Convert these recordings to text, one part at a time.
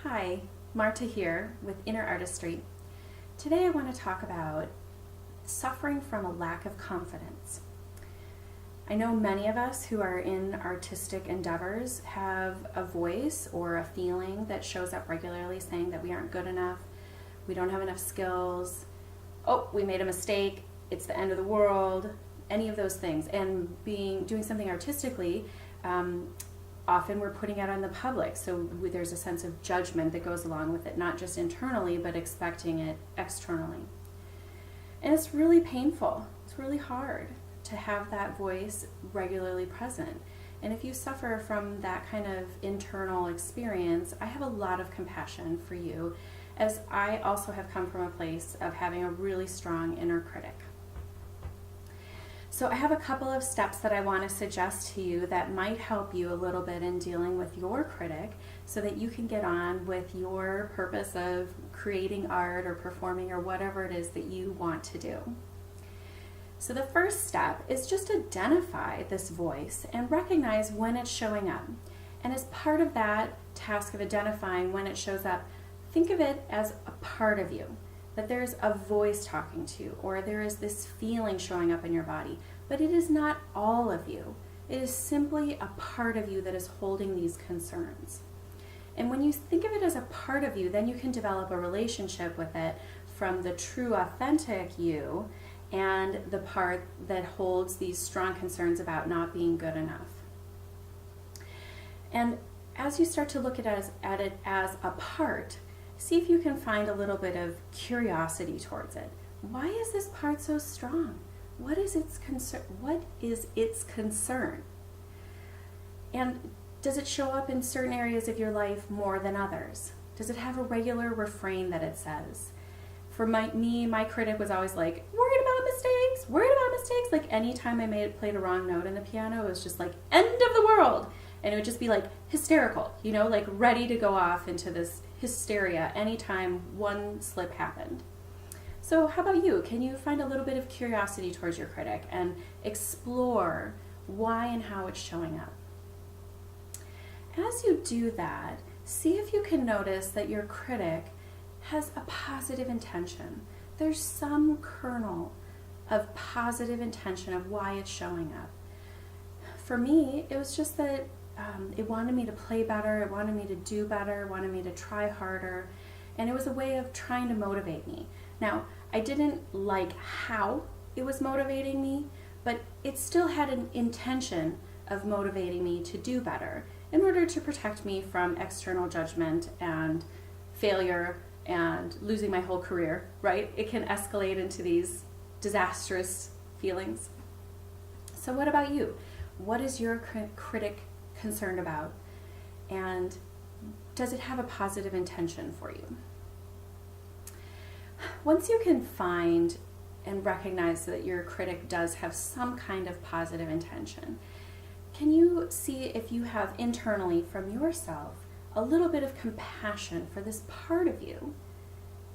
Hi, Marta here with Inner Artistry. Today I want to talk about suffering from a lack of confidence. I know many of us who are in artistic endeavors have a voice or a feeling that shows up regularly saying that we aren't good enough, we don't have enough skills, oh, we made a mistake, it's the end of the world, any of those things. And doing something artistically, often we're putting it on the public, so there's a sense of judgment that goes along with it, not just internally, but expecting it externally. And it's really painful. It's really hard to have that voice regularly present. And if you suffer from that kind of internal experience, I have a lot of compassion for you, as I also have come from a place of having a really strong inner critic. So I have a couple of steps that I want to suggest to you that might help you a little bit in dealing with your critic so that you can get on with your purpose of creating art or performing or whatever it is that you want to do. So the first step is just identify this voice and recognize when it's showing up. And as part of that task of identifying when it shows up, think of it as a part of you. That there's a voice talking to you, or there is this feeling showing up in your body, but it is not all of you. It is simply a part of you that is holding these concerns. And when you think of it as a part of you, then you can develop a relationship with it from the true, authentic you and the part that holds these strong concerns about not being good enough. And as you start to look at it as a part, see if you can find a little bit of curiosity towards it. Why is this part so strong? What is its concern? And does it show up in certain areas of your life more than others? Does it have a regular refrain that it says? For my critic was always like, worried about mistakes. Like anytime I played a wrong note in the piano, it was just like, end of the world. And it would just be like hysterical, like ready to go off into this hysteria anytime one slip happened. So how about you? Can you find a little bit of curiosity towards your critic and explore why and how it's showing up? As you do that, see if you can notice that your critic has a positive intention. There's some kernel of positive intention of why it's showing up. For me, it was just that it wanted me to play better, it wanted me to do better, it wanted me to try harder, and it was a way of trying to motivate me. Now, I didn't like how it was motivating me, but it still had an intention of motivating me to do better in order to protect me from external judgment and failure and losing my whole career, right? It can escalate into these disastrous feelings. So what about you? What is your critic concerned about, and does it have a positive intention for you? Once you can find and recognize that your critic does have some kind of positive intention, can you see if you have internally from yourself a little bit of compassion for this part of you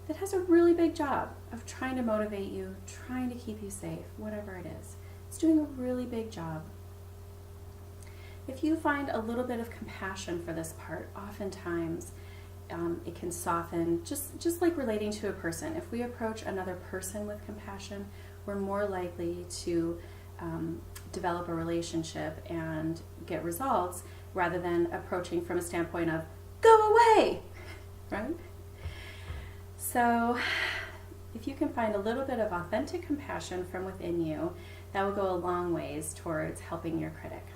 that has a really big job of trying to motivate you, trying to keep you safe, whatever it is. It's doing a really big job. If you find a little bit of compassion for this part, oftentimes it can soften, just like relating to a person. If we approach another person with compassion, we're more likely to develop a relationship and get results rather than approaching from a standpoint of, go away, right? So if you can find a little bit of authentic compassion from within you, that will go a long ways towards helping your critic.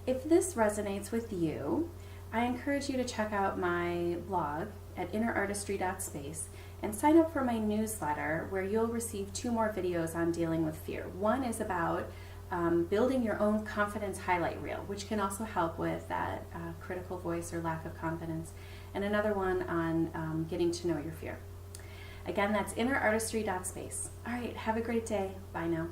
If this resonates with you, I encourage you to check out my blog at innerartistry.space and sign up for my newsletter where you'll receive 2 more videos on dealing with fear. One is about building your own confidence highlight reel, which can also help with that critical voice or lack of confidence, and another one on getting to know your fear. Again, that's innerartistry.space. All right, have a great day. Bye now.